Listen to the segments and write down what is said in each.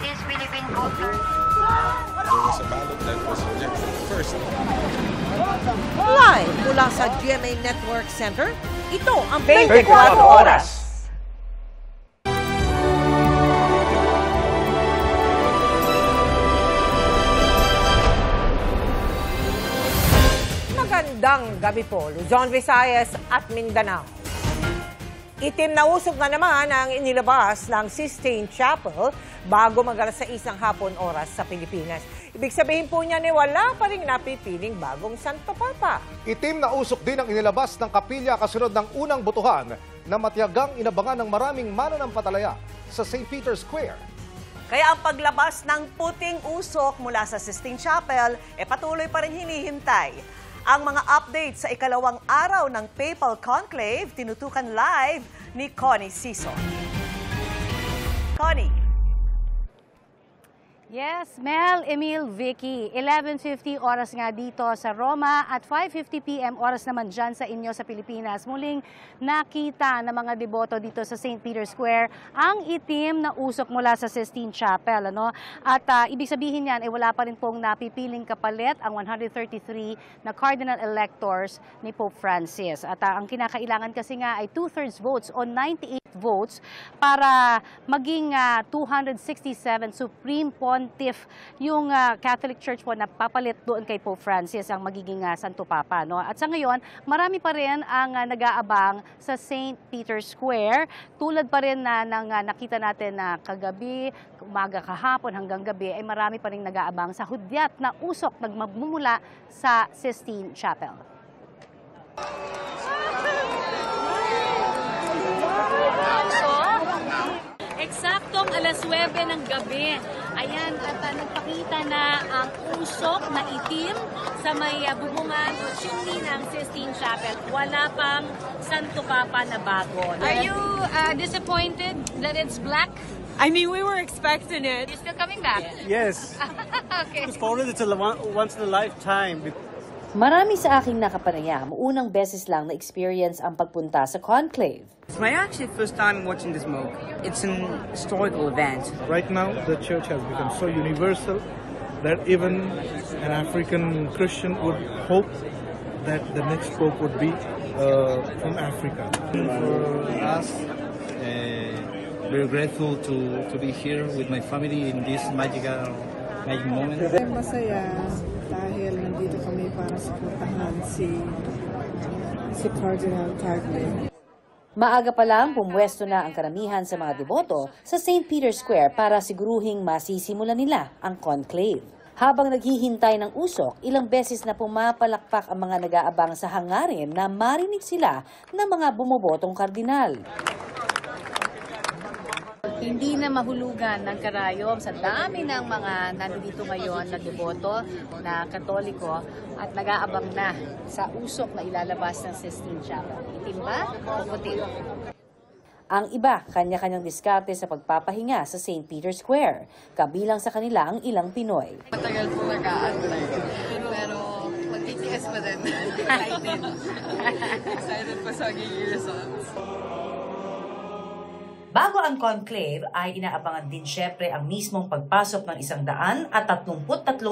Miss Philippine Culture. There was a ballot that was rejected first. Live mula sa GMA Network Center, ito ang 24 Oras. Magandang gabi po, Luzon, Visayas at Mindanao. Itim na usok na naman ang inilabas ng Sistine Chapel bago mag-alas 6 ng hapon oras sa Pilipinas. Ibig sabihin po niya wala pa rin napipiling bagong Santo Papa. Itim na usok din ang inilabas ng kapilya kasunod ng unang botohan na matiyagang inabangan ng maraming mananampalataya sa St. Peter's Square. Kaya ang paglabas ng puting usok mula sa Sistine Chapel, patuloy pa rin hinihintay. Ang mga update sa ikalawang araw ng Papal Conclave, tinutukan live ni Connie Sison. Connie. Yes, Mel, Emil, Vicky. 11:50 oras nga dito sa Roma at 5:50 p.m. oras naman dyan sa inyo sa Pilipinas. Muling nakita ng mga deboto dito sa St. Peter's Square ang itim na usok mula sa Sistine Chapel. At ibig sabihin yan, wala pa rin pong napipiling kapalit ang 133 na cardinal electors ni Pope Francis. At ang kinakailangan kasi nga ay 2/3 votes o 98 votes para maging 267 Supreme Pontiff yung Catholic Church po na papalit doon kay Pope Francis ang magiging Santo Papa. At sa ngayon, marami pa rin ang nag-aabang sa St. Peter's Square. Tulad pa rin ng nakita natin na kagabi, umaga kahapon hanggang gabi, ay marami pa rin nag-aabang sa hudyat na usok nagmumula sa Sistine Chapel. Eksaktong alas 9 ng gabi. Ayan, at nagpakita na ang usok na itim sa may bubungan o chimney ng Sistine Chapel. Wala pang Santo Papa na bago. Are you disappointed that it's black? I mean, we were expecting it. You're still coming back? Yes. Okay. Because for us, it's a once in a lifetime. Marami sa aking nakapanayam, unang beses lang na-experience ang pagpunta sa conclave. It's my actually first time watching the smoke. It's an historical event. Right now, the church has become so universal that even an African Christian would hope that the next pope would be from Africa. For us, very grateful to be here with my family in this magic moment. Masaya dahil nandito kami para suportahan si Cardinal Tagle. Maaga pa lang, pumwesto na ang karamihan sa mga deboto sa St. Peter's Square para siguruhing masisimulan nila ang conclave. Habang naghihintay ng usok, ilang beses na pumapalakpak ang mga nag-aabang sa hangarin na marinig sila ng mga bumobotong kardinal. Hindi na mahulugan ng karayom sa dami ng mga nandito ngayon na deboto, na Katoliko at nag-aabang na sa usok na ilalabas ng Sistine Chapel. Itim ba o puti? Ang iba, kanya-kanyang diskarte sa pagpapahinga sa St. Peter's Square. Kabilang sa kanila ang ilang Pinoy. Matagal po nag-aantay. Pero magtitiis pa din. Excited. Excited pa sa magiging results. Bago ang conclave ay inaabangan din syempre ang mismong pagpasok ng 133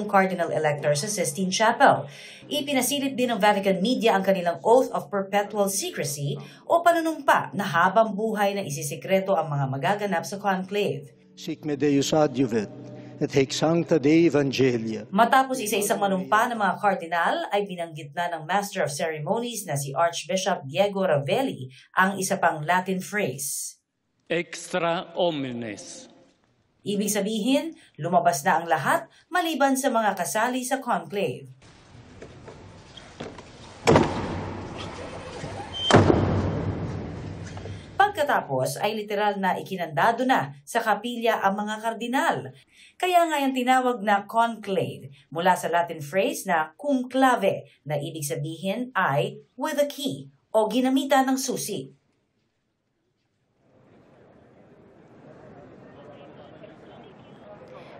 cardinal electors sa Sistine Chapel. Ipinasilit din ng Vatican media ang kanilang oath of perpetual secrecy o panunumpa na habang buhay na isisikreto ang mga magaganap sa conclave. Sic me Deus adiuvet, et haec sancta Dei Evangelia. Matapos isa-isang manumpa ng mga cardinal ay binanggit na ng Master of Ceremonies na si Archbishop Diego Ravelli ang isa pang Latin phrase. Extra omnes. Ibig sabihin, lumabas na ang lahat maliban sa mga kasali sa conclave. Pagkatapos ay literal na ikinandado na sa kapilya ang mga kardinal. Kaya nga yung tinawag na conclave mula sa Latin phrase na cum clave na ibig sabihin ay with a key o ginamitan ng susi.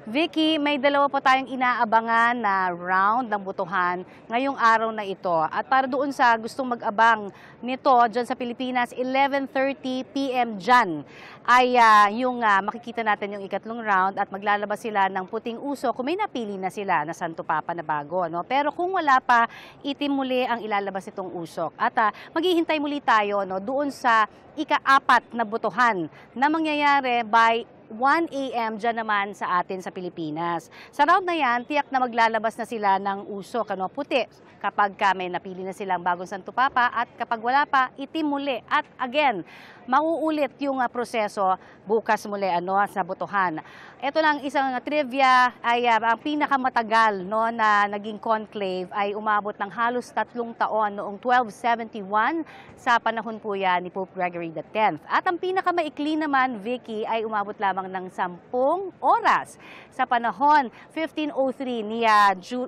Vicky, may dalawa po tayong inaabangan na round ng botohan ngayong araw na ito. At para doon sa gustong mag-abang nito dyan sa Pilipinas, 11:30 p.m. dyan ay yung makikita natin yung ikatlong round at maglalabas sila ng puting usok kung may napili na sila na Santo Papa na bago. No? Pero kung wala pa, itim muli ang ilalabas itong usok. At maghihintay muli tayo doon sa ika-4 na botohan na mangyayari by 1 a.m. dyan naman sa atin sa Pilipinas. Sa round na yan, tiyak na maglalabas na sila ng usok, puti, kapag may napili na silang bagong Santo Papa at kapag wala pa, itim muli. At again, mauulit yung proseso bukas muli sa botohan. Ito lang isang trivia ay ang pinakamatagal na naging conclave ay umabot ng halos 3 taon noong 1271 sa panahon po yan ni Pope Gregory X. At ang pinakamaikli naman, Vicky, ay umabot lamang ng 10 oras sa panahon 1503 ni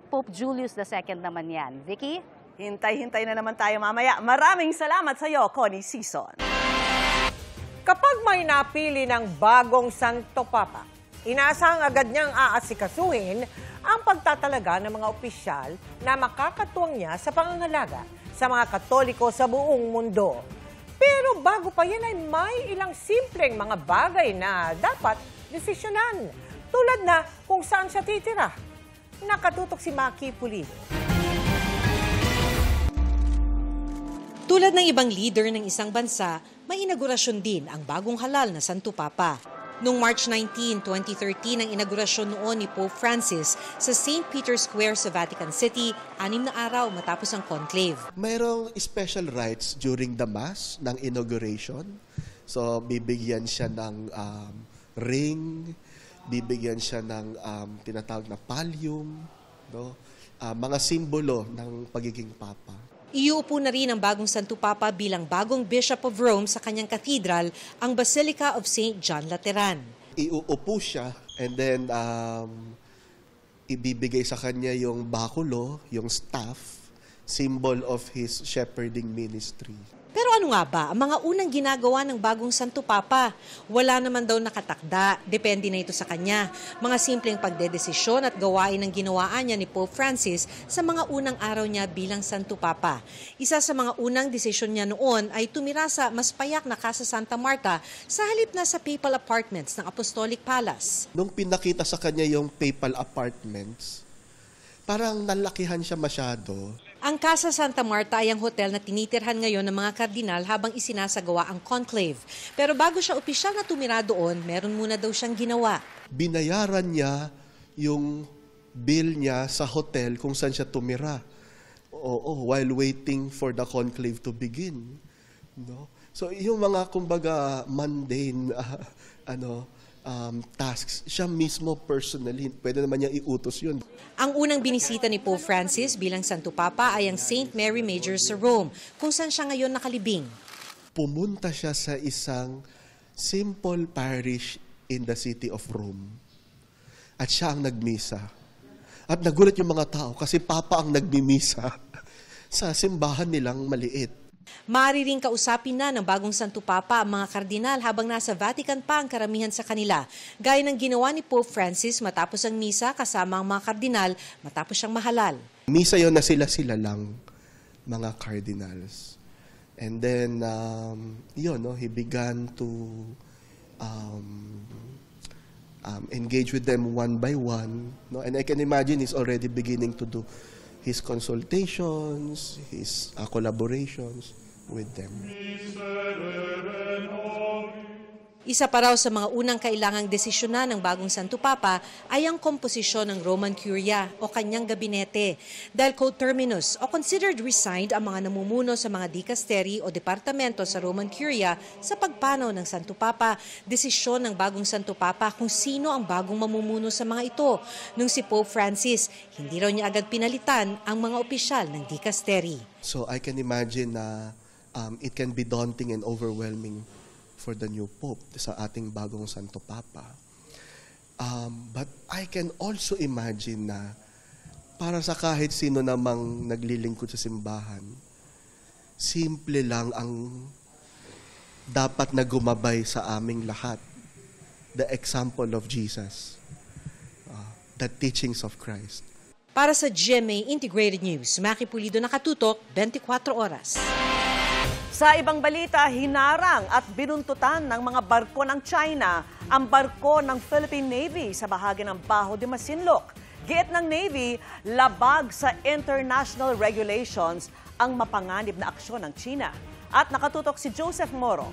Pope Julius II naman yan. Vicky? Hintay-hintay na naman tayo mamaya. Maraming salamat sa iyo, Connie Sison. Kapag may napili ng bagong Santo Papa, inaasahang agad niyang aasikasuhin ang pagtatalaga ng mga opisyal na makakatuwang niya sa pangangalaga sa mga Katoliko sa buong mundo. Pero bago pa yan ay may ilang simpleng mga bagay na dapat desisyonan. Tulad na kung saan siya titira. Nakatutok si Maki Pulido. Tulad ng ibang leader ng isang bansa, may inaugurasyon din ang bagong halal na Santo Papa. Noong March 19, 2013 ang inaugurasyon noon ni Pope Francis sa St. Peter's Square sa Vatican City, 6 na araw matapos ang conclave. Mayroong special rites during the Mass ng inauguration. So bibigyan siya ng ring, bibigyan siya ng tinatawag na pallium, mga simbolo ng pagiging Papa. Iuupo na rin ang bagong Santo Papa bilang bagong Bishop of Rome sa kanyang cathedral, ang Basilica of St. John Lateran. Iuupo siya and then ibibigay sa kanya yung bakulo, yung staff, symbol of his shepherding ministry. Pero ano nga ba ang mga unang ginagawa ng bagong Santo Papa? Wala naman daw nakatakda, depende na ito sa kanya. Mga simpleng pagdedesisyon at gawain ang ginawaan niya ni Pope Francis sa mga unang araw niya bilang Santo Papa. Isa sa mga unang desisyon niya noon ay tumira sa mas payak na Casa Santa Marta sa halip na sa Papal Apartments ng Apostolic Palace. Nung pinakita sa kanya yung Papal Apartments, parang nalakihan siya masyado. Ang Casa Santa Marta ay ang hotel na tinitirhan ngayon ng mga kardinal habang isinasagawa ang conclave. Pero bago siya opisyal na tumira doon, meron muna daw siyang ginawa. Binayaran niya yung bill niya sa hotel kung saan siya tumira. While waiting for the conclave to begin. So yung mga kumbaga mundane tasks, siya mismo personally, pwede naman niya iutos yun. Ang unang binisita ni Pope Francis bilang Santo Papa ay ang St. Mary Major sa Rome, kung saan siya ngayon nakalibing. Pumunta siya sa isang simple parish in the city of Rome. At siya ang nagmisa. At nagulat yung mga tao kasi Papa ang nagmimisa sa simbahan nilang maliit. Maaari ring kausapin na ng bagong Santo Papa ang mga kardinal habang nasa Vatican pa ang karamihan sa kanila, gaya ng ginawa ni Pope Francis matapos ang misa kasama ang mga kardinal matapos siyang mahalal. Misa yon na sila lang, mga cardinals. And then, he began to engage with them one by one. And I can imagine he's already beginning to do his consultations, his collaborations with them. Isa pa raw sa mga unang kailangang desisyonan ng bagong Santo Papa ay ang komposisyon ng Roman Curia o kanyang gabinete. Dahil coterminous o considered resigned ang mga namumuno sa mga dikasteri o departamento sa Roman Curia sa pagpanaw ng Santo Papa, desisyon ng bagong Santo Papa kung sino ang bagong mamumuno sa mga ito. Nung si Pope Francis, hindi raw niya agad pinalitan ang mga opisyal ng dikasteri. So I can imagine na it can be daunting and overwhelming for the new Pope, sa ating bagong Santo Papa. But I can also imagine na para sa kahit sino namang naglilingkod sa simbahan, simple lang ang dapat na gumabay sa aming lahat. The example of Jesus. the teachings of Christ. Para sa GMA Integrated News, Maki Pulido, nakatutok, 24 oras. Sa ibang balita, hinarang at binuntutan ng mga barko ng China ang barko ng Philippine Navy sa bahagi ng Bajo de Masinloc. Giit ng Navy, labag sa international regulations ang mapanganib na aksyon ng China. At nakatutok si Joseph Moro.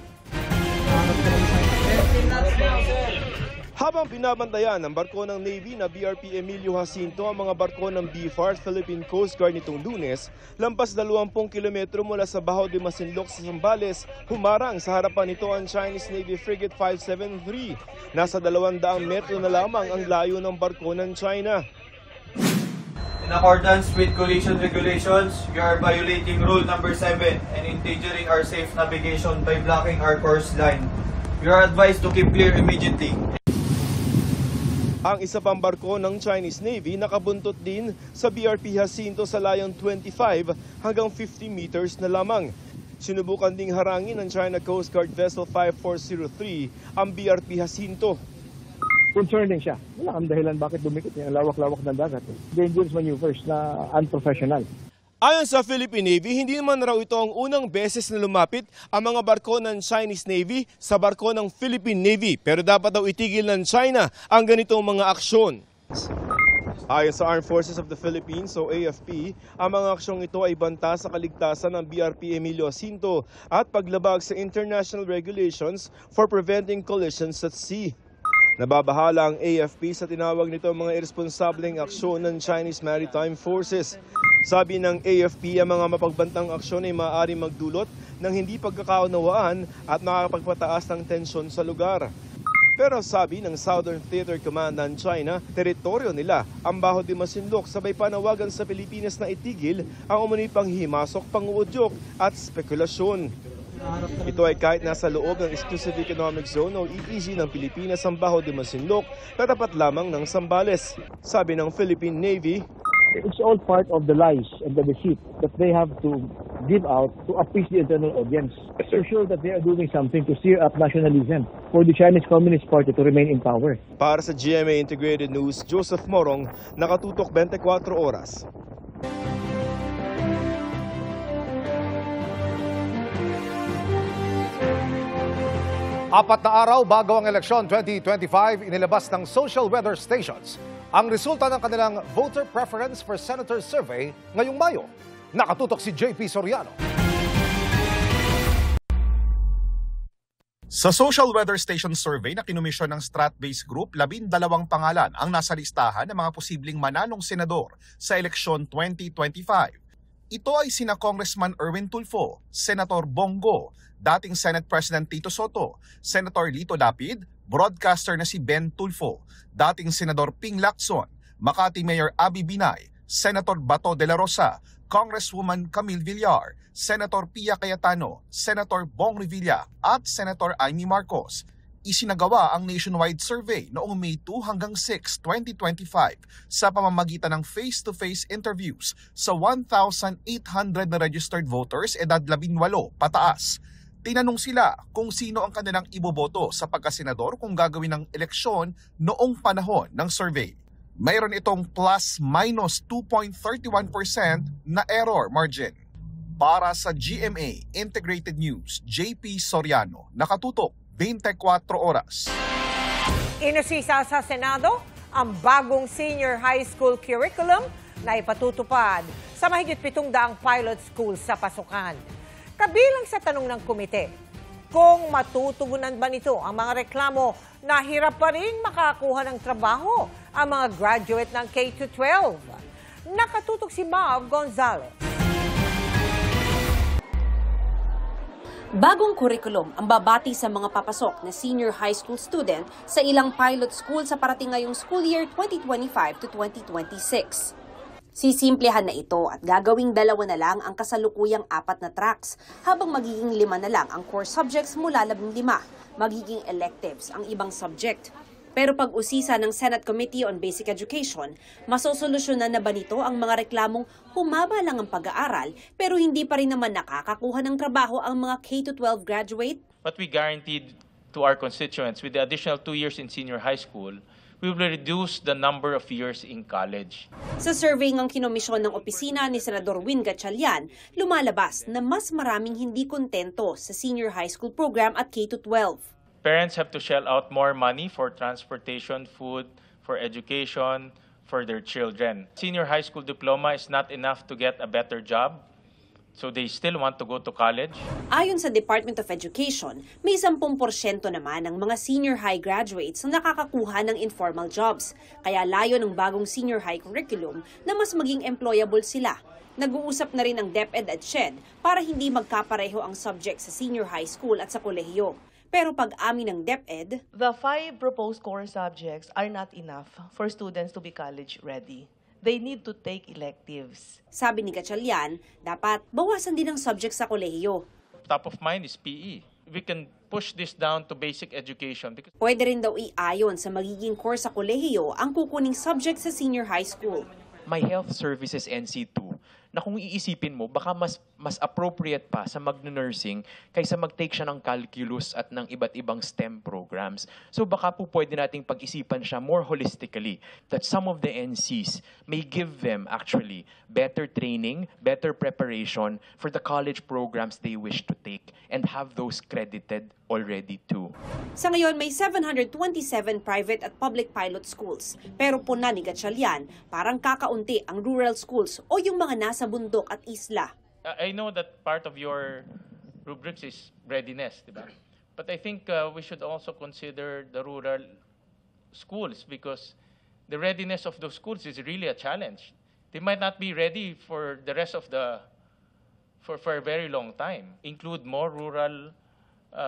Habang binabantayan ng barko ng Navy na BRP Emilio Jacinto ang mga barko ng BFAR Philippine Coast Guard nitong Lunes, lampas 20 kilometro mula sa Bajo de Masinloc sa Zambales, humarang sa harapan nito ang Chinese Navy Frigate 573. Nasa 200 metro na lamang ang layo ng barko ng China. In accordance with collision regulations, you are violating rule number 7 and endangering our safe navigation by blocking our course line. You are advised to keep clear immediately. Ang isa pang barko ng Chinese Navy nakabuntot din sa BRP Jacinto sa layong 25 hanggang 50 meters na lamang. Sinubukan ding harangin ng China Coast Guard Vessel 5403 ang BRP Jacinto. Concerning siya. Wala kang dahilan bakit dumikit niya. Lawak-lawak ng dagat. Dangerous maneuvers na unprofessional. Ayon sa Philippine Navy, hindi naman raw ito ang unang beses na lumapit ang mga barko ng Chinese Navy sa barko ng Philippine Navy. Pero dapat daw itigil ng China ang ganitong mga aksyon. Ayon sa Armed Forces of the Philippines o AFP, ang mga aksyong ito ay banta sa kaligtasan ng BRP Emilio Jacinto at paglabag sa international regulations for preventing collisions at sea. Nababahala ang AFP sa tinawag nito mga irresponsableng aksyon ng Chinese Maritime Forces. Sabi ng AFP, ang mga mapagbantang aksyon ay maaaring magdulot ng hindi pagkakaunawaan at nakakapagpataas ng tensyon sa lugar. Pero sabi ng Southern Theater Command ng China, teritoryo nila ang Bajo de Masinloc, sabay panawagan sa Pilipinas na itigil ang umano'y panghimasok, panguudyok at spekulasyon. Ito ay kahit nasa loob ng Exclusive Economic Zone o EEZ ng Pilipinas ang Bajo de Masinloc, katapat lamang ng Zambales. Sabi ng Philippine Navy, it's all part of the lies and the deceit that they have to give out to appease the internal audience. So sure that they are doing something to stir up nationalism for the Chinese Communist Party to remain in power. Para sa GMA Integrated News, Joseph Morong, nakatutok 24 oras. Apat na araw bago ang eleksyon 2025, inilabas ng Social Weather Stations ang resulta ng kanilang Voter Preference for Senator Survey ngayong Mayo. Nakatutok si JP Soriano. Sa Social Weather Station Survey na kinomisyon ng Strat-Based Group, 12 pangalan ang nasa listahan ng mga posibleng mananong senador sa eleksyon 2025. Ito ay sina Congressman Erwin Tulfo, Senator Bongo, dating Senate President Tito Soto, Senator Lito Lapid, broadcaster na si Ben Tulfo, dating Senador Ping Lacson, Makati Mayor Abby Binay, Senator Bato de la Rosa, Congresswoman Camille Villar, Senator Pia Cayetano, Senator Bong Revilla at Senator Amy Marcos. Isinagawa ang nationwide survey noong May 2 hanggang 6, 2025 sa pamamagitan ng face-to-face interviews sa 1,800 na registered voters edad 18 pataas. Tinanong sila kung sino ang kanilang iboboto sa pagkasenador kung gagawin ng eleksyon noong panahon ng survey. Mayroon itong plus-minus 2.31% na error margin. Para sa GMA Integrated News, JP Soriano, nakatutok 24 oras. Inusisa sa Senado ang bagong senior high school curriculum na ipatutupad sa mahigit 700 pilot schools sa pasukan. Kabilang sa tanong ng komite, kung matutugunan ba nito ang mga reklamo na hirap pa rin makakuha ng trabaho ang mga graduate ng K-12. Nakatutok si Mav Gonzalez. Bagong kurikulum ang babati sa mga papasok na senior high school student sa ilang pilot school sa parating ngayong school year 2025 to 2026. Sisimplehan na ito at gagawing 2 na lang ang kasalukuyang 4 na tracks, habang magiging 5 na lang ang core subjects mula 15. Magiging electives ang ibang subject. Pero pag-usisa ng Senate Committee on Basic Education, masosolusyonan na ba nito ang mga reklamong humaba lang ang pag-aaral pero hindi pa rin naman nakakakuha ng trabaho ang mga K-12 graduate? What we guaranteed to our constituents with the additional 2 years in senior high school we will reduce the number of years in college. Sa survey ng kinomisyon ng opisina ni Senador Win Gatchalian, lumalabas na mas maraming hindi kontento sa senior high school program at K-12. Parents have to shell out more money for transportation, food, for education, for their children. Senior high school diploma is not enough to get a better job. So they still want to go to college? Ayon sa Department of Education, may 10% naman ng mga senior high graduates na nakakakuha ng informal jobs. Kaya layo ng bagong senior high curriculum na mas maging employable sila. Nag-uusap na rin ang DepEd at SHED para hindi magkapareho ang subject sa senior high school at sa kolehiyo. Pero pag-amin ng DepEd, the 5 proposed core subjects are not enough for students to be college ready. They need to take electives. Sabi ni Gatchalian, dapat bawasan din ang subject sa kolehiyo. Top of mind is PE. We can push this down to basic education. Pwede rin daw iayon sa magiging course sa kolehiyo ang kukuning subject sa senior high school. May health services NC2 na kung iisipin mo, baka mas appropriate pa sa magno-nursing kaysa mag-take siya ng calculus at ng iba't ibang STEM programs. So baka po pwede nating pag-isipan siya more holistically that some of the NCs may give them actually better training, better preparation for the college programs they wish to take and have those credited already too. Sa ngayon, may 727 private at public pilot schools. Pero puna ni Gatchalian, parang kakaunti ang rural schools o yung mga nasa bundok at isla. I know that part of your rubrics is readiness, diba? But I think we should also consider the rural schools because the readiness of those schools is really a challenge. They might not be ready for the rest of for a very long time. Include more rural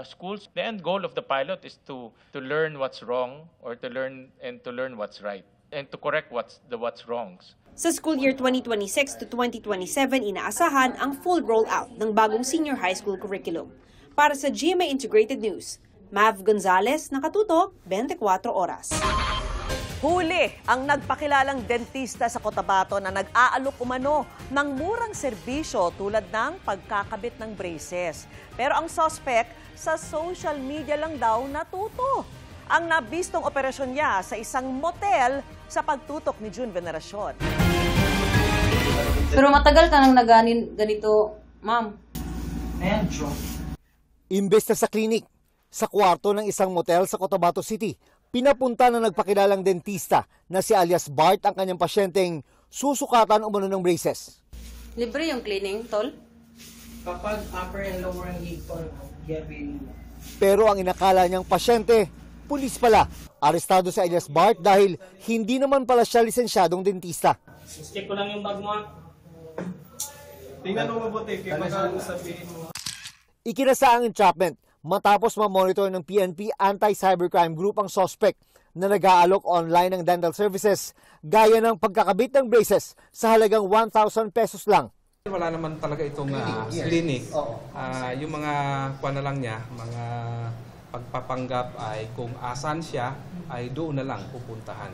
schools. The end goal of the pilot is to learn what's wrong or to learn what's right and to correct what's wrongs. Sa school year 2026 to 2027, inaasahan ang full rollout ng bagong senior high school curriculum. Para sa GMA Integrated News, Mav Gonzalez, nakatutok, 24 oras. Huli ang nagpakilalang dentista sa Cotabato na nag-aalok umano ng murang serbisyo tulad ng pagkakabit ng braces. Pero ang suspect sa social media lang daw natuto. Ang nabistong operasyon niya sa isang motel sa pagtutok ni June Veneracion. Pero matagal ka nang ganito, ma'am. Imbes na sa klinik, sa kwarto ng isang motel sa Cotabato City, pinapunta ng nagpakilalang dentista na si alias Bart ang kanyang pasyenteng susukatan umano ng braces. Libre yung cleaning, tol? Kapag upper and lower ang hipon, pero ang inakala niyang pasyente, pulis pala. Arestado si alias Bart dahil hindi naman pala siya lisensyadong dentista. Check ko lang yung bag mo. Tingnan mo mabuti, kaya sabihin mo. Ikinasa ang entrapment matapos ma-monitor ng PNP Anti-Cybercrime Group ang suspect na nag-aalok online ng dental services gaya ng pagkakabit ng braces sa halagang 1,000 pesos lang. Wala naman talaga itong clinic. Yung mga kuha na lang niya, mga pagpapanggap ay kung asan siya ay doon na lang pupuntahan.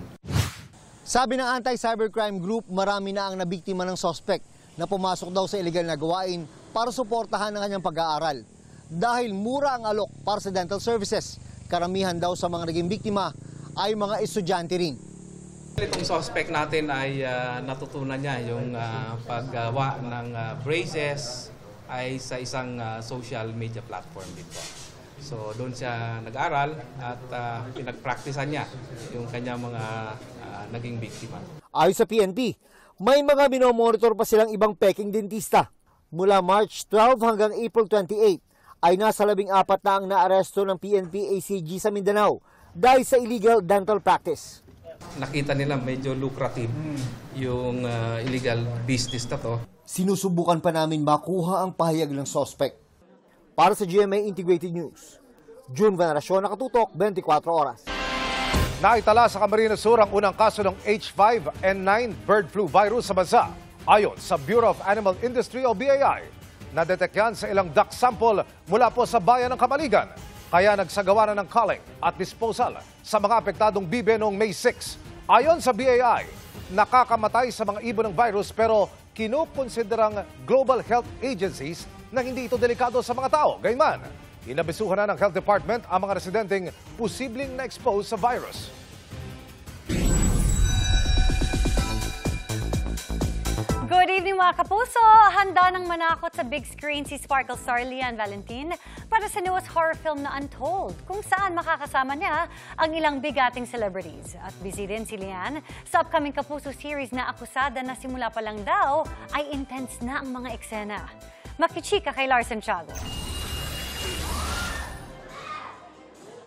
Sabi ng Anti-Cybercrime Group, marami na ang nabiktima ng suspect na pumasok daw sa illegal na gawain para suportahan ang kanyang pag-aaral. Dahil mura ang alok para sa dental services, karamihan daw sa mga naging biktima ay mga estudyante rin. Itong suspect natin ay natutunan niya yung paggawa ng braces ay sa isang social media platform dito. So doon siya nag-aral at pinag-practicean niya yung kanyang mga naging biktima. Ayon sa PNP, may mga minomonitor pa silang ibang peking dentista. Mula March 12 hanggang April 28 ay nasa 14 na ang naaresto ng PNP ACG sa Mindanao dahil sa illegal dental practice. Nakita nila medyo lucrative yung illegal business na to. Sinusubukan pa namin makuha ang pahayag ng suspect. Para sa GMA Integrated News, June Veneracion, nakatutok, 24 oras. Naitala sa Camarines Sur ang unang kaso ng H5N9 bird flu virus sa bansa. Ayon sa Bureau of Animal Industry o BAI, nadetek yan sa ilang duck sample mula po sa bayan ng Kamaligan. Kaya nagsagawa na ng culling at disposal sa mga apektadong bibe noong May 6. Ayon sa BAI, nakakamatay sa mga ibon ng virus pero kinukonsiderang global health agencies na hindi ito delikado sa mga tao. Gayunman, inabisuhan na ng Health Department ang mga residenteng posibleng na-expose sa virus. Good evening mga kapuso! Handa ng manakot sa big screen si Sparkle star Lian Valentin para sa newest horror film na Untold, kung saan makakasama niya ang ilang bigating celebrities. At busy din si Lian sa upcoming Kapuso series na Akusada na simula pa lang daw ay intense na ang mga eksena. Makichika kay Larsen Tiago.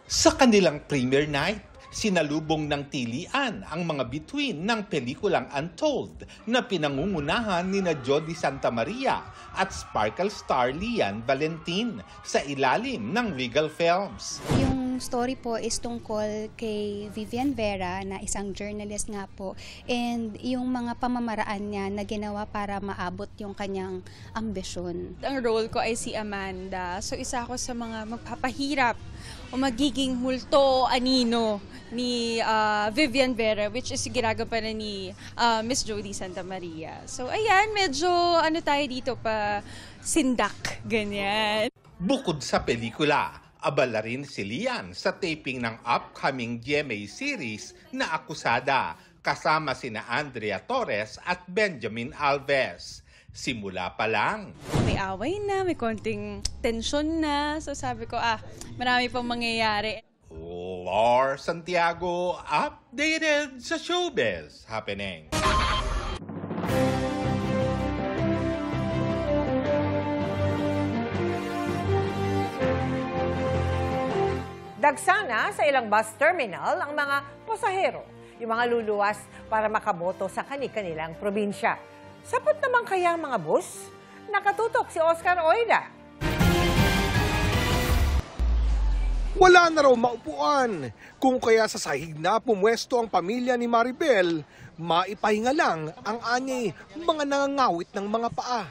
Sa kanilang premiere night, sinalubong ng tilian ang mga bituin ng pelikulang Untold na pinangungunahan nina Jody Santa Maria at Sparkle star Lian Valentin sa ilalim ng Regal Films. Yung story po is tungkol kay Vivian Vera na isang journalist nga po, and yung mga pamamaraan niya na ginawa para maabot yung kanyang ambisyon. Ang role ko ay si Amanda. So isa ako sa mga magpapahirap o magiging multo anino ni Vivian Vera, which is ginagawa ni Miss Jody Santa Maria. So ayan, medyo ano tayo dito pa sindak, ganyan. Bukod sa pelikula, abala rin si Lian sa taping ng upcoming GMA series na Akusada, kasama sina Andrea Torres at Benjamin Alves. Simula pa lang. May away na, may konting tension na. So sabi ko, marami pang mangyayari. Lor Santiago, updated sa showbiz happening. Dagsana sa ilang bus terminal ang mga pasahero, yung mga luluwas para makaboto sa kani-kanilang probinsya. Sapat naman kaya ang mga bus? Nakatutok si Oscar Oida. Wala na raw maupuan. Kung kaya sa sahig na pumwesto ang pamilya ni Maribel, maipahinga lang ang anyay mga nangangawit ng mga paa.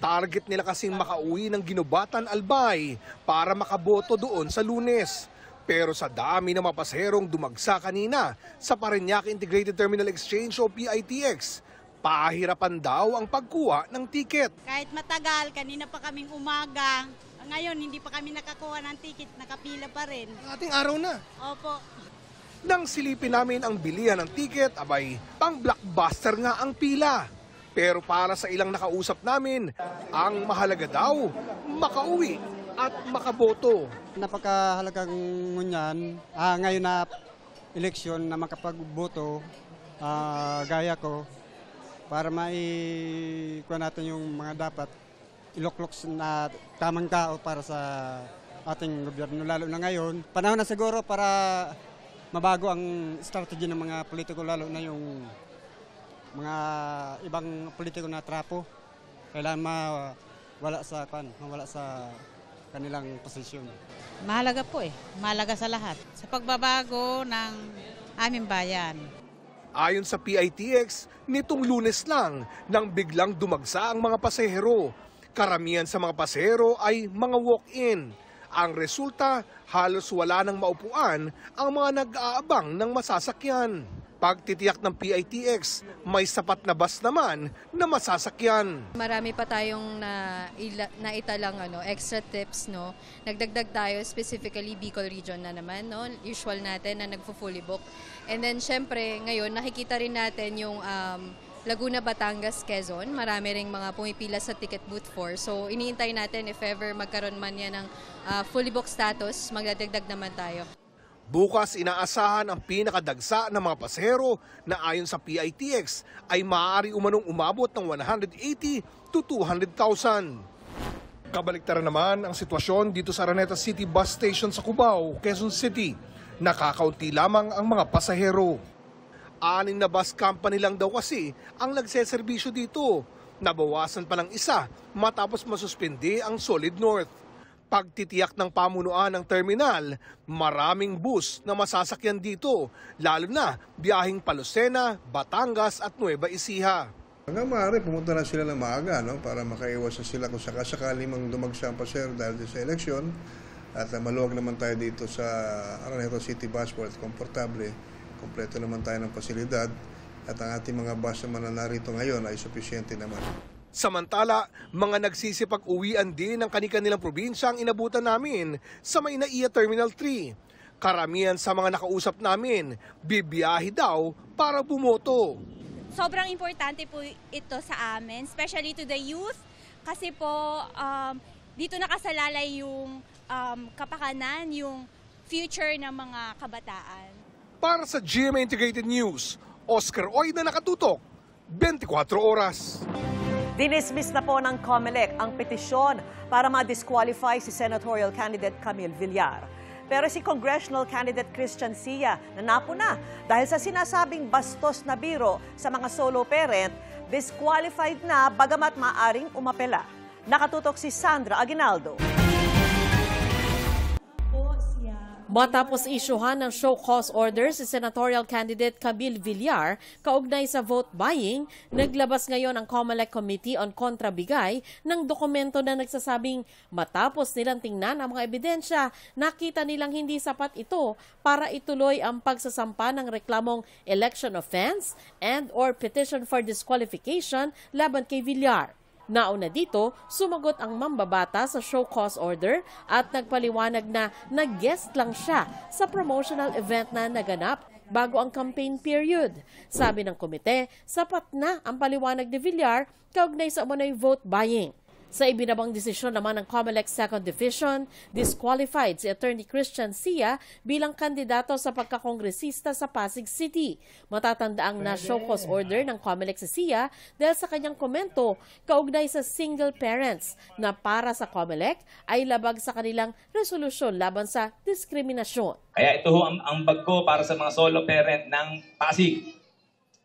Target nila kasing makauwi ng Ginubatan Albay para makaboto doon sa Lunes. Pero sa dami ng mga pasaherong dumagsa kanina sa Parañaque Integrated Terminal Exchange o PITX, pahirapan daw ang pagkuha ng tiket. Kahit matagal, kanina pa kaming umaga. Ngayon, hindi pa kami nakakuha ng ticket, nakapila pa rin. Ating araw na. Opo. Nang silipin namin ang bilihan ng tiket, abay, pang blockbuster nga ang pila. Pero para sa ilang nakausap namin, ang mahalaga daw, makauwi at makaboto. Napakahalagang ngunyan, ngayon na eleksyon na makapagboto, gaya ko, para maikuha natin yung mga dapat iluklok na tamang tao para sa ating gobyerno. Lalo na ngayon, panahon na siguro para mabago ang strategy ng mga politiko, lalo na yung mga ibang politiko na trapo. Kailangan mawala sa kanilang posisyon. Mahalaga po mahalaga sa lahat. Sa pagbabago ng aming bayan. Ayon sa PITX, nitong Lunes lang nang biglang dumagsa ang mga pasahero. Karamihan sa mga pasahero ay mga walk-in. Ang resulta, halos wala nang maupuan ang mga nag-aabang ng masasakyan. Pagtitiyak ng PITX, may sapat na bus naman na masasakyan. Marami pa tayong naitalang extra tips, no. Nagdagdag tayo specifically Bicol region na naman, no. Usual natin na nagfo-fully book. And then syempre ngayon nakikita rin natin yung Laguna, Batangas, Quezon. Marami ring mga pumipila sa ticket booth 4. So iniintay natin if ever magkaroon man yan ng fully book status, magdadagdag naman tayo. Bukas inaasahan ang pinakadagsa ng mga pasahero na ayon sa PITX ay maaari umanong umabot ng 180 to 200,000. Kabaliktaran naman ang sitwasyon dito sa Araneta City Bus Station sa Cubao, Quezon City. Nakakaunti lamang ang mga pasahero. 6 na bus company lang daw kasi ang nagseserbisyo dito. Nabawasan pa ng isa matapos masuspende ang Solid North. Pagtitiyak ng pamunuan ng terminal, maraming bus na masasakyan dito, lalo na biyaheng Palocena, Batangas at Nueva Ecija. Hanggang maaari, pumunta na sila ng maaga, no? Para makaiwas sila kung sakasakali mang dumagsa ang pasahero dahil sa eleksyon. At maluwag naman tayo dito sa Araneta City Busport, komportable, kompleto naman tayo ng pasilidad at ang ating mga bus naman na narito ngayon ay sufisyente naman. Samantala, mga nagsisipag-uwian din ng kanilang probinsya ang inabutan namin sa Maynaiya Terminal 3. Karamihan sa mga nakausap namin, bibiyahe daw para bumoto. sobrang importante po ito sa amin, especially to the youth, kasi po dito nakasalalay yung kapakanan, yung future ng mga kabataan. Para sa GMA Integrated News, Oscar Oy na nakatutok, 24 oras. Dinismiss na po ng COMELEC ang petisyon para ma-disqualify si senatorial candidate Camille Villar. Pero si congressional candidate Christian Sia nanapuna dahil sa sinasabing bastos na biro sa mga solo parent, disqualified na bagamat maaring umapela. Nakatutok si Sandra Aguinaldo. Matapos isyuhan ng show cause order si senatorial candidate Camille Villar kaugnay sa vote buying, naglabas ngayon ang COMELEC Committee on Kontrabigay ng dokumento na nagsasabing matapos nilang tingnan ang mga ebidensya, nakita nilang hindi sapat ito para ituloy ang pagsasampa ng reklamong election offense and or petition for disqualification laban kay Villar. Nauna dito, sumagot ang mambabata sa show cause order at nagpaliwanag na nag-guest lang siya sa promotional event na naganap bago ang campaign period. Sabi ng komite, sapat na ang paliwanag ni Villar kaugnay sa umano'y vote buying. Sa ibinabang desisyon naman ng COMELEC 2nd Division, disqualified si Attorney Christian Sia bilang kandidato sa pagkakongresista sa Pasig City. Matatanda ang na-show cause order ng COMELEC si Sia dahil sa kanyang komento kaugnay sa single parents na para sa COMELEC ay labag sa kanilang resolusyon laban sa diskriminasyon. Kaya ito ho ang bagko para sa mga solo parent ng Pasig.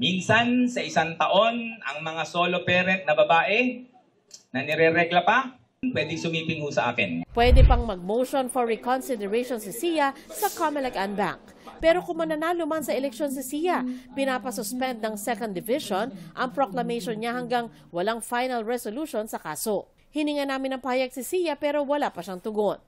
Minsan sa isang taon, ang mga solo parent na babae na nireregla pa, pwedeng sumiping ho sa akin. Pwede pang mag-motion for reconsideration si Sia sa COMELEC Bank. Pero kung mananalo man sa eleksyon si Sia, pinapasuspend ng 2nd Division ang proclamation niya hanggang walang final resolution sa kaso. Hininga namin ng pahayag si Sia pero wala pa siyang tugon.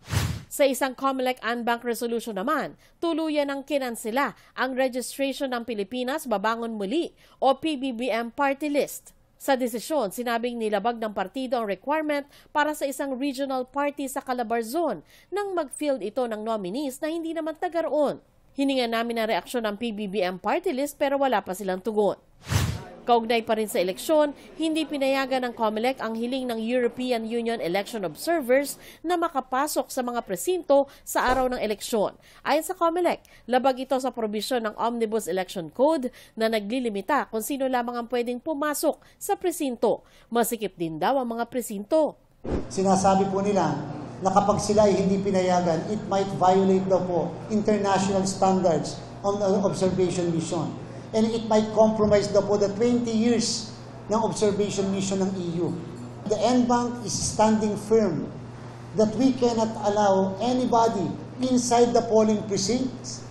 Sa isang COMELEC Bank resolution naman, tuluyan ng kinansela ang registration ng Pilipinas Babangon Muli o PBBM party list. Sa desisyon, sinabing nilabag ng partido ang requirement para sa isang regional party sa Calabar Zone nang mag-field ito ng nominees na hindi naman taga roon. Hininga namin ang reaksyon ng PBBM party list pero wala pa silang tugon. Kaugnay pa rin sa eleksyon, hindi pinayagan ng COMELEC ang hiling ng European Union election observers na makapasok sa mga presinto sa araw ng eleksyon. Ayon sa COMELEC, labag ito sa probisyon ng Omnibus Election Code na naglilimita kung sino lamang ang pwedeng pumasok sa presinto. Masikip din daw ang mga presinto. Sinasabi po nila na kapag sila ay hindi pinayagan, it might violate daw po international standards on observation mission. And it might compromise daw po the 20 years ng observation mission ng EU. The NBank is standing firm that we cannot allow anybody inside the polling precincts.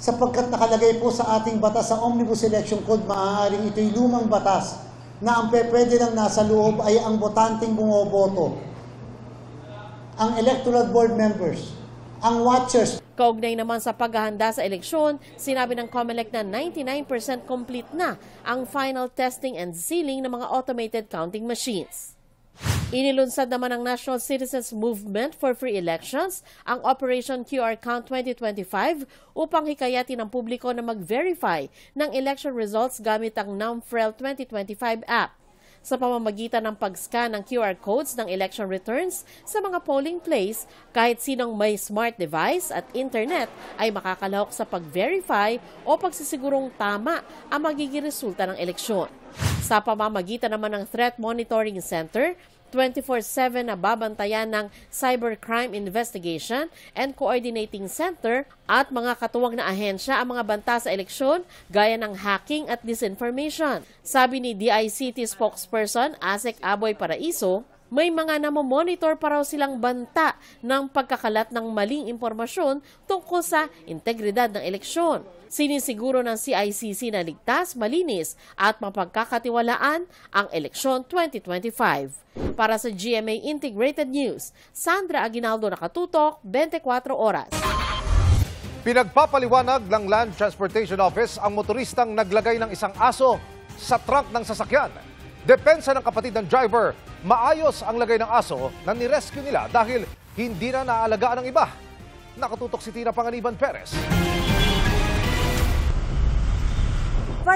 Sapagkat nakalagay po sa ating batas sa Omnibus Election Code, maaaring ito'y lumang batas na ang pwede lang nasa loob ay ang botanteng bumoboto, ang electoral board members, ang watchers. Kaugnay naman sa paghahanda sa eleksyon, sinabi ng COMELEC na 99% complete na ang final testing and sealing ng mga automated counting machines. Inilunsad naman ng National Citizens Movement for Free Elections ang Operation QR Count 2025 upang hikayatin ang publiko na mag-verify ng election results gamit ang NAMFREL 2025 app. Sa pamamagitan ng pag-scan ng QR codes ng election returns sa mga polling place, kahit sinong may smart device at internet ay makakalahok sa pag-verify o pagsisigurong tama ang magiging resulta ng eleksyon. Sa pamamagitan naman ng Threat Monitoring Center, 24/7 na babantayan ng Cybercrime Investigation and Coordinating Center at mga katuwang na ahensya ang mga banta sa eleksyon gaya ng hacking at disinformation. Sabi ni DICT spokesperson Asek Aboy Paraiso, may mga namomonitor pa raw silang banta ng pagkakalat ng maling impormasyon tungkol sa integridad ng eleksyon. Sinisiguro ng CICC na ligtas, malinis at mapagkakatiwalaan ang eleksyon 2025. Para sa GMA Integrated News, Sandra Aguinaldo, nakatutok, 24 oras. Pinagpapaliwanag ng Land Transportation Office ang motoristang naglagay ng isang aso sa trunk ng sasakyan. Depensa ng kapatid ng driver, maayos ang lagay ng aso na nirescue nila dahil hindi na naalagaan ng iba. Nakatutok si Tina Panganiban Perez.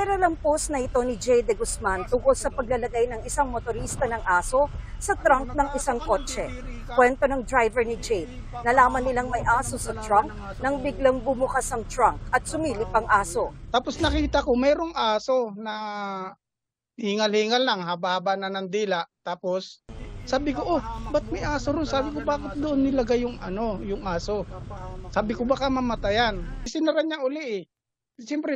Viral ang post na ito ni Jay De Guzman tungkol sa paglalagay ng isang motorista ng aso sa trunk ng isang kotse. Kwento ng driver ni Jay, nalaman nilang may aso sa trunk nang biglang bumukas ang trunk at sumilip ang aso. Tapos nakita ko mayroong aso na hingal-hingal lang, haba-haba na ng dila. Tapos sabi ko, ba't may aso ron? Sabi ko, bakit doon nilagay yung aso? Sabi ko, baka mamatayan. Sinara niya uli eh. Siyempre,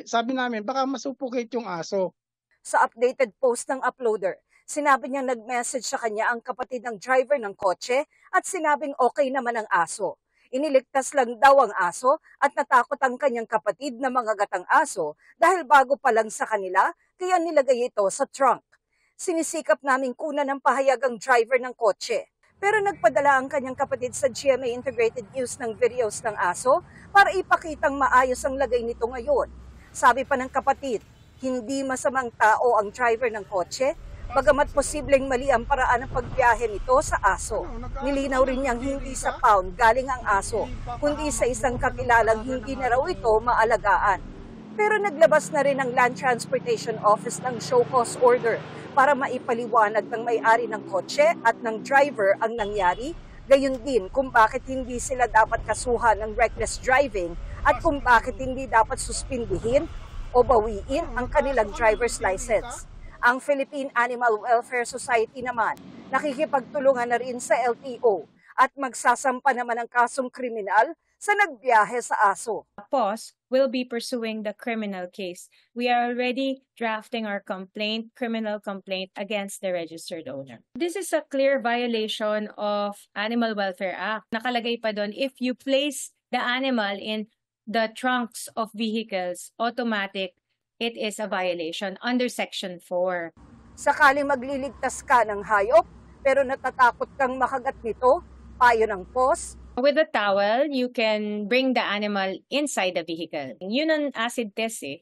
sabi namin, baka masuffocate yung aso. Sa updated post ng uploader, sinabi niya nag-message sa kanya ang kapatid ng driver ng kotse at sinabing okay naman ang aso. Iniligtas lang daw ang aso at natakot ang kanyang kapatid na mga gatang aso dahil bago pa lang sa kanila, kaya nilagay ito sa trunk. Sinisikap naming kunan ng pahayag ang driver ng kotse. Pero nagpadala ang kanyang kapatid sa GMA Integrated News ng videos ng aso para ipakitang maayos ang lagay nito ngayon. Sabi pa ng kapatid, hindi masamang tao ang driver ng kotse, bagamat posibleng mali ang paraan ng pagbiyahe nito sa aso. Nilinaw rin niyang hindi sa pound galing ang aso, kundi sa isang kakilalang hindi na raw ito maalagaan. Pero naglabas na rin ang Land Transportation Office ng show cause order para maipaliwanag ng may-ari ng kotse at ng driver ang nangyari, gayon din kung bakit hindi sila dapat kasuhan ng reckless driving at kung bakit hindi dapat suspindihin o bawiin ang kanilang driver's license. Ang Philippine Animal Welfare Society naman nakikipagtulungan na rin sa LTO at magsasampa naman ng kasong kriminal sa nagbiyahe sa aso. POS will be pursuing the criminal case. We are already drafting our criminal complaint against the registered owner. This is a clear violation of Animal Welfare Act. Nakalagay pa doon, if you place the animal in the trunks of vehicles, automatic, it is a violation under Section 4. Sakaling magliligtas ka ng hayop, pero natatakot kang makagat nito, payo ng POS, with a towel, you can bring the animal inside the vehicle. Yun ang acid test eh.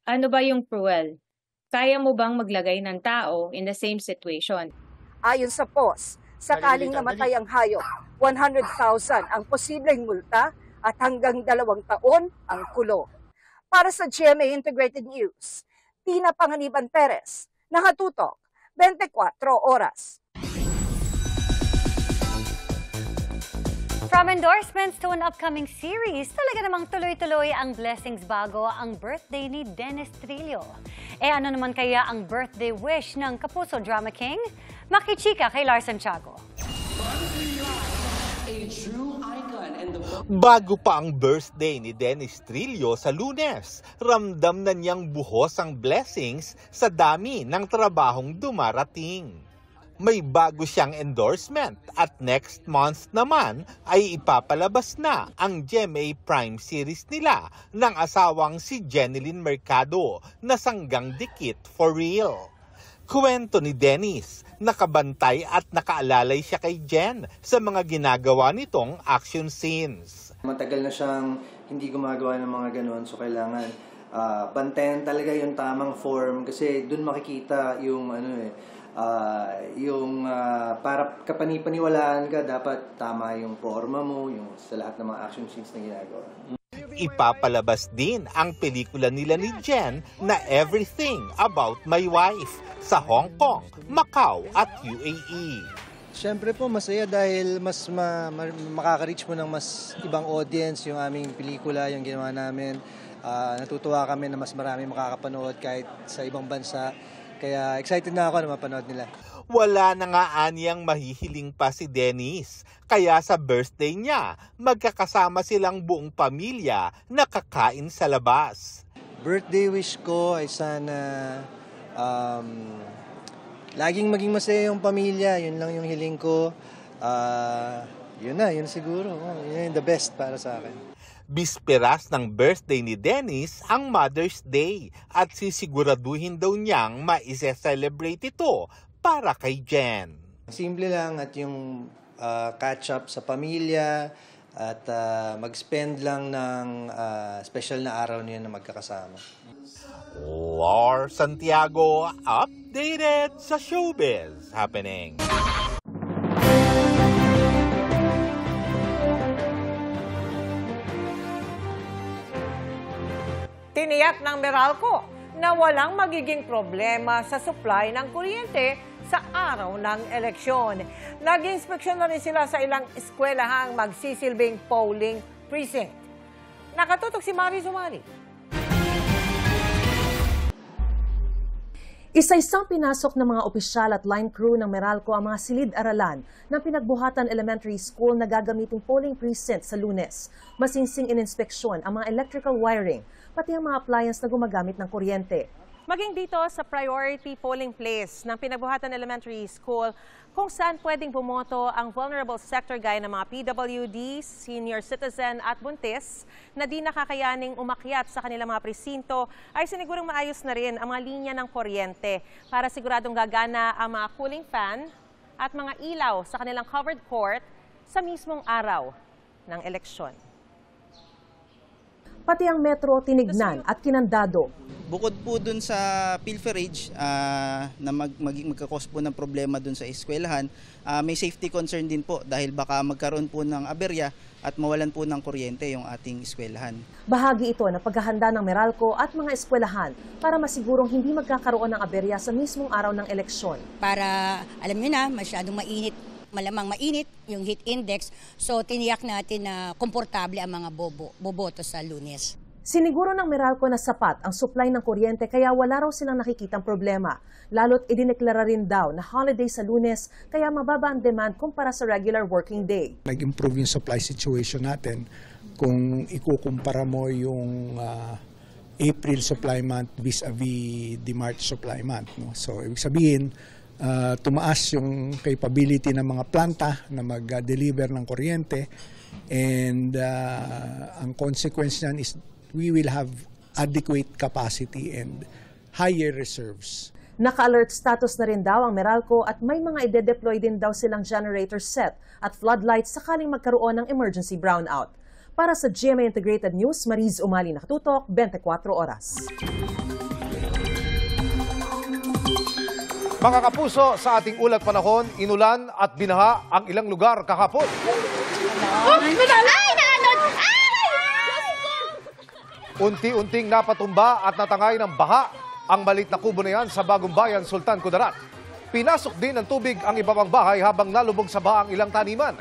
Ano ba yung cruel? Kaya mo bang maglagay ng tao in the same situation? Ayon sa POS, sakaling namatay ang hayop, 100,000 ang posibleng multa at hanggang 2 taon ang kulong. Para sa GMA Integrated News, Tina Panganiban Perez, nakatutok, 24 oras. From endorsements to an upcoming series, talaga namang tuloy-tuloy ang blessings bago ang birthday ni Dennis Trillo. Ano naman kaya ang birthday wish ng Kapuso Drama King? Makichika kay Lars Santiago. Bago pa ang birthday ni Dennis Trillo sa Lunes, ramdam na niyang buhos ang blessings sa dami ng trabahong dumarating. May bago siyang endorsement at next month naman ay ipapalabas na ang GMA Prime series nila ng asawang si Jeneline Mercado na Sanggang Dikit for Real. Kwento ni Dennis, nakabantay at nakaalalay siya kay Jen sa mga ginagawa nitong action scenes. Matagal na siyang hindi gumagawa ng mga ganon, so kailangan bantayan talaga yung tamang form kasi dun makikita yung para kapanipaniwalaan ka, dapat tama yung forma mo, yung sa lahat ng mga action scenes na ginagawa. Ipapalabas din ang pelikula nila ni Jen na Everything About My Wife sa Hong Kong, Macau at UAE. Siyempre po masaya dahil mas makaka-reach mo ng mas ibang audience yung aming pelikula, yung ginawa namin. Natutuwa kami na mas marami makakapanood kahit sa ibang bansa. Kaya excited na ako na mapanood nila. Wala na nga anyang mahihiling pa si Dennis. Kaya sa birthday niya, magkakasama silang buong pamilya na kakain sa labas. Birthday wish ko ay sana laging maging masaya yung pamilya. Yun lang yung hiling ko. Yun siguro. Yun yung the best para sa akin. Bisperas ng birthday ni Dennis ang Mother's Day at sisiguraduhin daw niyang maise-celebrate ito para kay Jen. Simple lang at yung catch up sa pamilya at mag-spend lang ng special na araw niya na magkakasama. Lars Santiago, updated sa Showbiz Happening. Tiniyak ng Meralco na walang magiging problema sa supply ng kuryente sa araw ng eleksyon. Nag-inspeksyon na rin sila sa ilang eskwelahang magsisilbing polling precinct. Nakatutok si Mari Zumali. Isa-isang pinasok ng mga opisyal at line crew ng Meralco ang mga silid-aralan ng Pinagbuhatan Elementary School na gagamiting polling precinct sa Lunes. Masingsing ininspeksyon ang mga electrical wiring, pati ang mga appliance na gumagamit ng kuryente. Maging dito sa priority polling place ng Pinagbuhatan Elementary School, kung saan pwedeng bumoto ang vulnerable sector gaya ng mga PWD, senior citizen at buntis na di nakakayaning umakyat sa kanilang mga presinto, ay sinigurong maayos na rin ang mga linya ng kuryente para siguradong gagana ang mga cooling fan at mga ilaw sa kanilang covered court sa mismong araw ng eleksyon. Pati ang metro tinignan at kinandado. Bukod po dun sa pilferage na magkakos po ng problema dun sa eskwelahan, may safety concern din po dahil baka magkaroon po ng aberya at mawalan po ng kuryente yung ating eskwelahan. Bahagi ito ng paghahanda ng Meralco at mga eskwelahan para masigurong hindi magkakaroon ng aberya sa mismong araw ng eleksyon. Para, alam niyo na, masyadong mainit, malamang mainit yung heat index, so tiniyak natin na komportable ang mga boboto sa Lunes. Siniguro ng Meralco na sapat ang supply ng kuryente kaya wala raw silang nakikitang problema. Lalo't idineklara rin daw na holiday sa Lunes kaya mababa ang demand kumpara sa regular working day. Nag-improve yung supply situation natin kung ikukumpara mo yung April supply month vis-a-vis the March supply month. No? So ibig sabihin, tumaas yung capability ng mga planta na mag-deliver ng kuryente and ang consequence niyan is we will have adequate capacity and higher reserves. Naka-alert status na rin daw ang Meralco at may mga ide-deploy din daw silang generator set at floodlights sakaling magkaroon ng emergency brownout. Para sa GMA Integrated News, Mariz Umali, nakatutok, 24 oras. Mga kapuso, sa ating ulat panahon, inulan at binaha ang ilang lugar kahapon. Unti-unting napatumba at natangay ng baha ang maliit na kubo na yan sa Bagong Bayan, Sultan Kudarat. Pinasok din ng tubig ang iba pang bahay habang nalubog sa baha ang ilang taniman.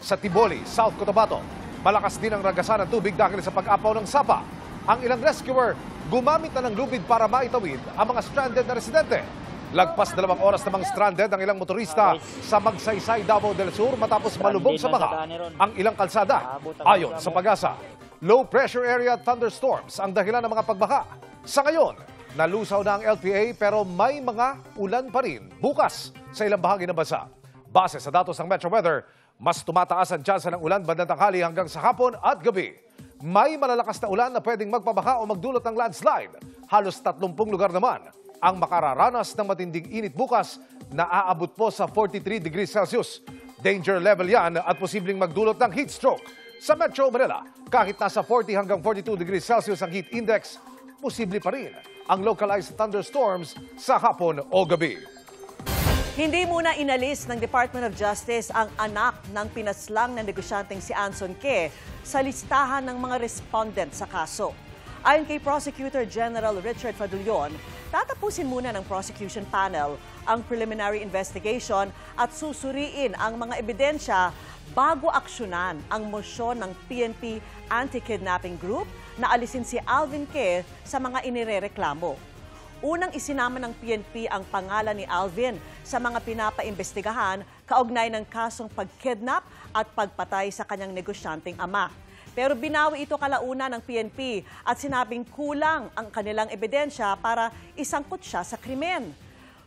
Sa Tiboli, South Cotabato, malakas din ang ragasan ng tubig dahil sa pag-apaw ng sapa. Ang ilang rescuer gumamit na ng lubid para maitawid ang mga stranded na residente. Lagpas 2 oras namang stranded ang ilang motorista sa Magsaysay, Davao del Sur matapos malubog sa baha ang ilang kalsada. Ayon sa Pag-asa, low pressure area thunderstorms ang dahilan ng mga pagbaha. Sa ngayon, nalusaw na ang LPA pero may mga ulan pa rin bukas sa ilang bahagi ng bansa. Base sa datos ng Metro Weather, mas tumataas ang tsansa ng ulan bandang tanghali hanggang sa hapon at gabi. May malalakas na ulan na pwedeng magpabaha o magdulot ng landslide. Halos 30 lugar naman ang makararanas ng matinding init bukas na aabot po sa 43 degrees Celsius. Danger level yan at posibleng magdulot ng heat stroke. Sa Metro Manila, kahit nasa 40 hanggang 42 degrees Celsius ang heat index, posible pa rin ang localized thunderstorms sa hapon o gabi. Hindi muna inalis ng Department of Justice ang anak ng pinaslang na negosyanteng si Anson Ke sa listahan ng mga respondent sa kaso. Ayon kay Prosecutor General Richard Fadulion, tatapusin muna ng prosecution panel ang preliminary investigation at susuriin ang mga ebidensya bago aksyonan ang mosyon ng PNP Anti-Kidnapping Group na alisin si Alvin Ke sa mga inirereklamo. Unang isinama ng PNP ang pangalan ni Alvin sa mga pinapaimbestigahan kaugnay ng kasong pagkidnap at pagpatay sa kanyang negosyanteng ama. Pero binawi ito kalauna ng PNP at sinabing kulang ang kanilang ebidensya para isangkot siya sa krimen.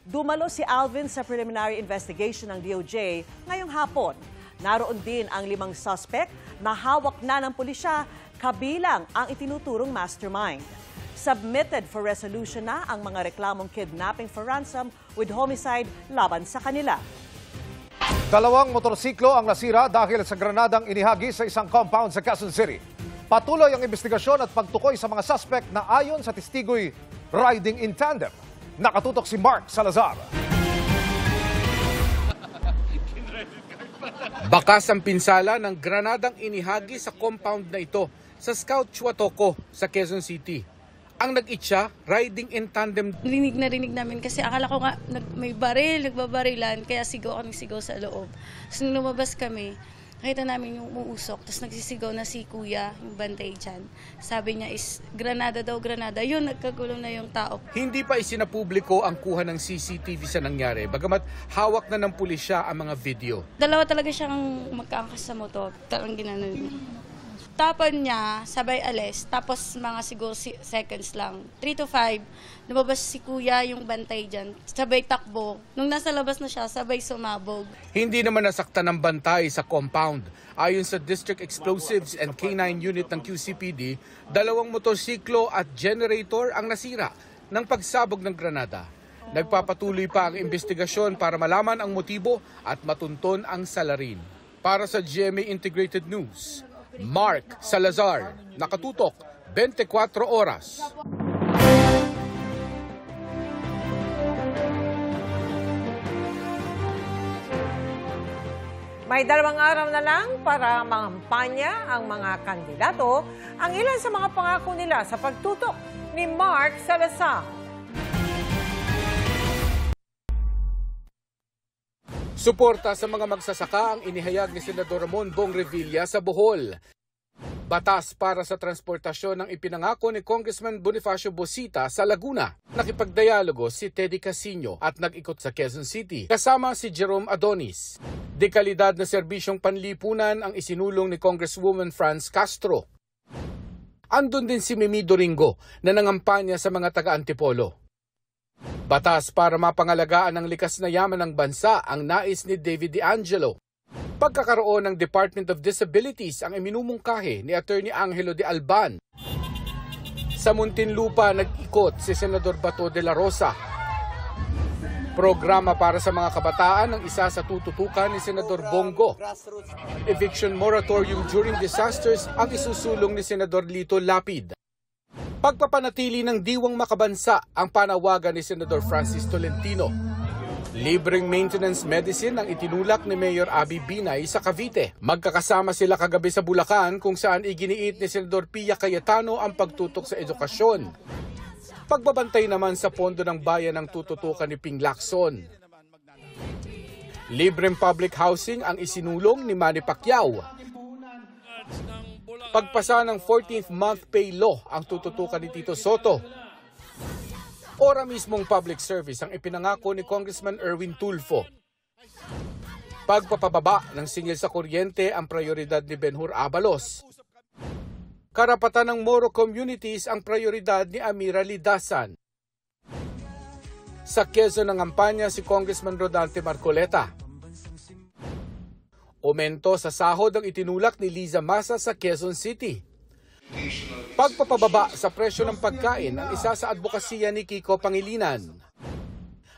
Dumalo si Alvin sa preliminary investigation ng DOJ ngayong hapon. Naroon din ang 5 suspect na hawak na ng pulisya kabilang ang itinuturong mastermind. Submitted for resolution na ang mga reklamong kidnapping for ransom with homicide laban sa kanila. 2 motorsiklo ang nasira dahil sa granadang inihagi sa isang compound sa Quezon City. Patuloy ang investigasyon at pagtukoy sa mga suspect na ayon sa testigo'y riding in tandem. Nakatutok si Mark Salazar. Bakas ang pinsala ng granadang inihagi sa compound na ito sa Scout Chuatoco sa Quezon City. ang nag-itcha riding in tandem. Rinig na rinig namin kasi akala ko nga may baril, nagbabarilan, kaya sigaw kami sigaw sa loob. So nung lumabas kami, nakita namin yung uusok, tapos nagsisigaw na si kuya, yung bantay dyan. Sabi niya is, granada daw, granada. Yun, nagkagulo na yung tao. Hindi pa isinapubliko ang kuha ng CCTV sa nangyari, bagamat hawak na ng pulisya ang mga video. Dalawa talaga siyang magkaangkas sa motor, talagang ginanon niya. Tapon niya, sabay alis, tapos mga siguro seconds lang, 3 to 5, lumabas si kuya yung bantay dyan, sabay takbo. Nung nasa labas na siya, sabay sumabog. Hindi naman nasaktan ng bantay sa compound. Ayon sa District Explosives and K9 Unit ng QCPD, 2 motorsiklo at generator ang nasira ng pagsabog ng granada. Nagpapatuloy pa ang investigasyon para malaman ang motibo at matunton ang salarin. Para sa GMA Integrated News, Mark Salazar, nakatutok, 24 oras. May 2 araw na lang para mangampanya ang mga kandidato. Ang ilan sa mga pangako nila sa pagtutok ni Mark Salazar. Suporta sa mga magsasaka ang inihayag ni Senador Ramon Bong Revilla sa Bohol. Batas para sa transportasyon ang ipinangako ni Congressman Bonifacio Bosita sa Laguna. Nakipagdialogo si Teddy Casino at nag-ikot sa Quezon City kasama si Jerome Adonis. Dekalidad na serbisyong panlipunan ang isinulong ni Congresswoman Franz Castro. Andun din si Mimi Doringo na nangampanya sa mga taga-Antipolo. Batas para mapangalagaan ang likas na yaman ng bansa ang nais ni David De Angelo. Pagkakaroon ng Department of Disabilities ang iminumungkahi ni Attorney Angelo de Alban. Sa Muntinlupa, nag-ikot si Senador Bato de la Rosa. Programa para sa mga kabataan ang isa sa tututukan ni Senador Bongo. Eviction moratorium during disasters ang isusulong ni Senador Lito Lapid. Pagpapanatili ng diwang makabansa ang panawagan ni Senador Francis Tolentino. Libreng maintenance medicine ang itinulak ni Mayor Abby Binay sa Cavite. Magkakasama sila kagabi sa Bulacan kung saan iginiit ni Senador Pia Cayetano ang pagtutok sa edukasyon. Pagbabantay naman sa pondo ng bayan ang tututukan ni Ping Lacson. Libreng public housing ang isinulong ni Manny Pacquiao. Pagpasa ng 14th month pay law ang tututukan ni Tito Soto. Ora mismong public service ang ipinangako ni Congressman Erwin Tulfo. Pagpapababa ng singil sa kuryente ang prioridad ni Benhur Abalos. Karapatan ng Moro communities ang prioridad ni Amira Lidasan. Sa Quezon nangampanya si Congressman Rodante Marcoleta. Aumento sa sahod ang itinulak ni Liza Masa sa Quezon City. Pagpapababa sa presyo ng pagkain ang isa sa advokasya ni Kiko Pangilinan.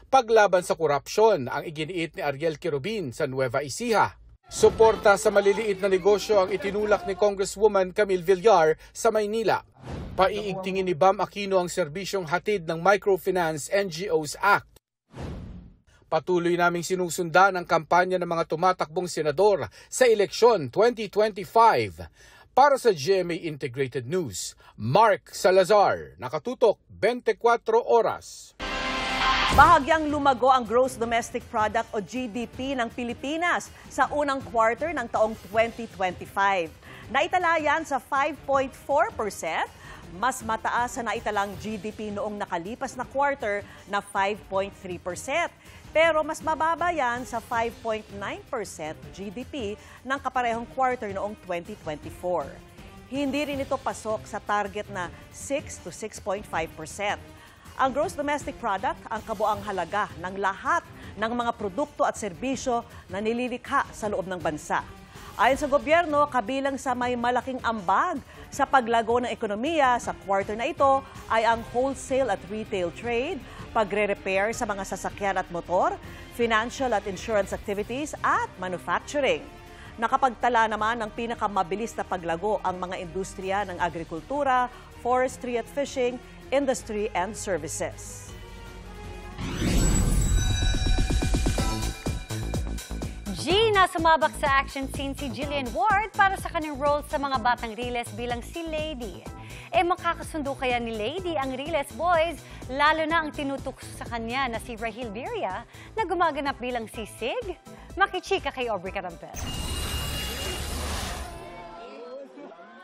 Paglaban sa korupsyon ang iginiit ni Ariel Quirubin sa Nueva Ecija. Suporta sa maliliit na negosyo ang itinulak ni Congresswoman Camille Villar sa Maynila. Paiigtingin ni Bam Aquino ang serbisyong hatid ng Microfinance NGOs Act. Patuloy naming sinusundan ang kampanya ng mga tumatakbong senador sa eleksyon 2025. Para sa GMA Integrated News, Mark Salazar, nakatutok 24 oras. Bahagyang lumago ang Gross Domestic Product o GDP ng Pilipinas sa unang quarter ng taong 2025. Naitala yan sa 5.4%, mas mataas sa naitalang GDP noong nakalipas na quarter na 5.3%. Pero mas mababa yan sa 5.9% GDP ng kaparehong quarter noong 2024. Hindi rin ito pasok sa target na 6 to 6.5%. Ang gross domestic product ang kabuang halaga ng lahat ng mga produkto at serbisyo na nililikha sa loob ng bansa. Ayon sa gobyerno, kabilang sa may malaking ambag sa paglago ng ekonomiya sa quarter na ito ay ang wholesale at retail trade, pagre-repair sa mga sasakyan at motor, financial at insurance activities at manufacturing. Nakapagtala naman ng pinakamabilis na paglago ang mga industriya ng agrikultura, forestry at fishing, industry and services. Gina, sumabak sa action scene si Jillian Ward para sa kanyang role sa mga batang Riles bilang si Lady. makakasundo kaya ni Lady ang Riles Boys, lalo na ang tinutukso sa kanya na si Rahil Birria na gumaganap bilang si Sig? Makichika kay Aubrey Carampel.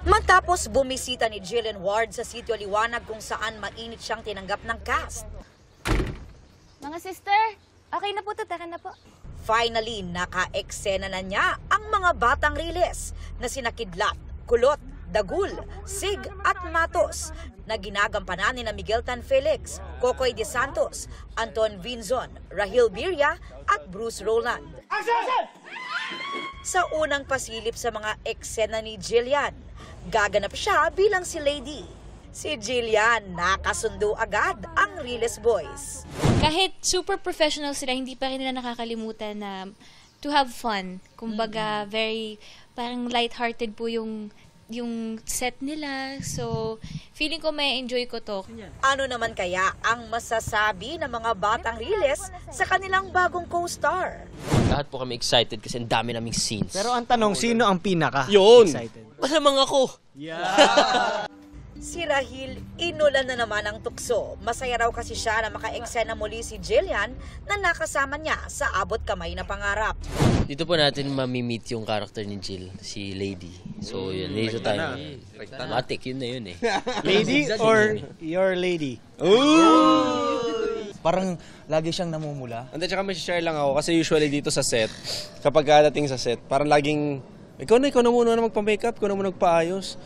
Matapos bumisita ni Jillian Ward sa Sitio Liwanag kung saan mainit siyang tinanggap ng cast. Mga sister, okay na po to, tara na po. Finally, naka-eksena na niya ang mga batang Riles na sina Kidlat, Kulot, Dagul, Sig at Matos na ginagampanan ni Miguel Tan Felix, Kokoy De Santos, Anton Vinzon, Rahil Birria at Bruce Roland. Sa unang pasilip sa mga eksena ni Jillian, gaganap siya bilang si Lady. Si Jillian, nakasundo agad ang Riles Boys. Kahit super professional sila, hindi pa rin nila nakakalimutan na to have fun. Kumbaga, very parang lighthearted po yung set nila. So, feeling ko may enjoy ko to. Ano naman kaya ang masasabi ng mga batang Riles sa kanilang bagong co-star? Lahat po kami excited kasi ang dami naming scenes. Pero ang tanong, sino ang pinaka excited? Malamang ako. Si Rahil, inulan na naman ang tukso. Masaya raw kasi siya na maka-eksena muli si Jillian na nakasama niya sa abot kamay na pangarap. Dito po natin mamimit yung character ni Jill, si Lady. So yun, dito tayo. Matik, yun na yun eh. Lady or your lady? Parang lagi siyang namumula. Hindi, tsaka may share lang ako kasi usually dito sa set, kapag dating sa set, parang laging, ikaw na muna na magpa-makeup, ikaw na muna magpa-ayos.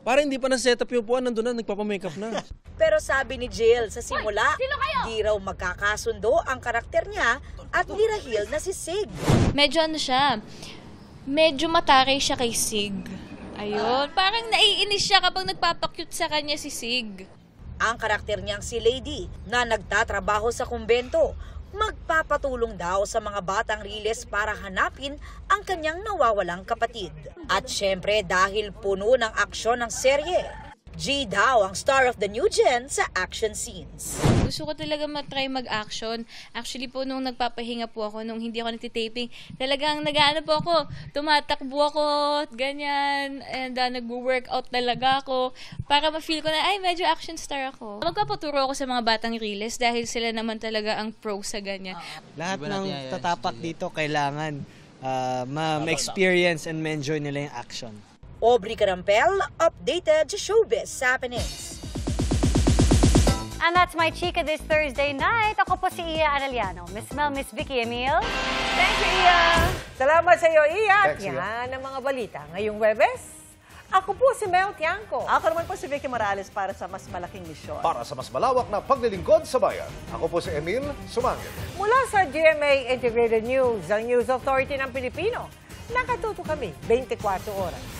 Parang hindi pa na-setup yung puwan, nandun na, nagpapa-makeup na. Pero sabi ni Jill sa simula, di raw magkakasundo ang karakter niya at ni Rahil na si Sig. Medyo medyo mataray siya kay Sig. Ayun, parang naiinis siya kapag nagpapakyut sa kanya si Sig. Ang karakter niyang si Lady na nagtatrabaho sa kumbento, magpapatulong daw sa mga batang Riles para hanapin ang kanyang nawawalang kapatid. At syempre dahil puno ng aksyon ng serye, G daw ang star of the new gen sa action scenes. Gusto ko talaga matry mag-action. Actually po, nung nagpapahinga po ako, nung hindi ako nagtitaping, talagang nag-ano po ako, tumatakbo ako, ganyan, and nag-workout talaga ako, para ma-feel ko na, ay, medyo action star ako. Magpapaturo ako sa mga batang Riles dahil sila naman talaga ang pro sa ganyan. Lahat ng tatapak dito kailangan ma-experience and ma-enjoy nila yung action. Aubrey Carampel, updated sa Showbiz Happenings. And that's my chika this Thursday night. Ako po si Iya Arellano. Miss Mel, Miss Vicky Emil. Thank you, Iya. Salamat sa iyo, Iya. At Thanks, yan ang mga balita. Ngayong Webes, ako po si Mel Tiangco. Ako naman po si Vicky Morales para sa mas malaking misyon. Para sa mas malawak na paglilingkod sa bayan, ako po si Emil Sumangil. Mula sa GMA Integrated News, ang News Authority ng Pilipino, nakatuto kami 24 oras.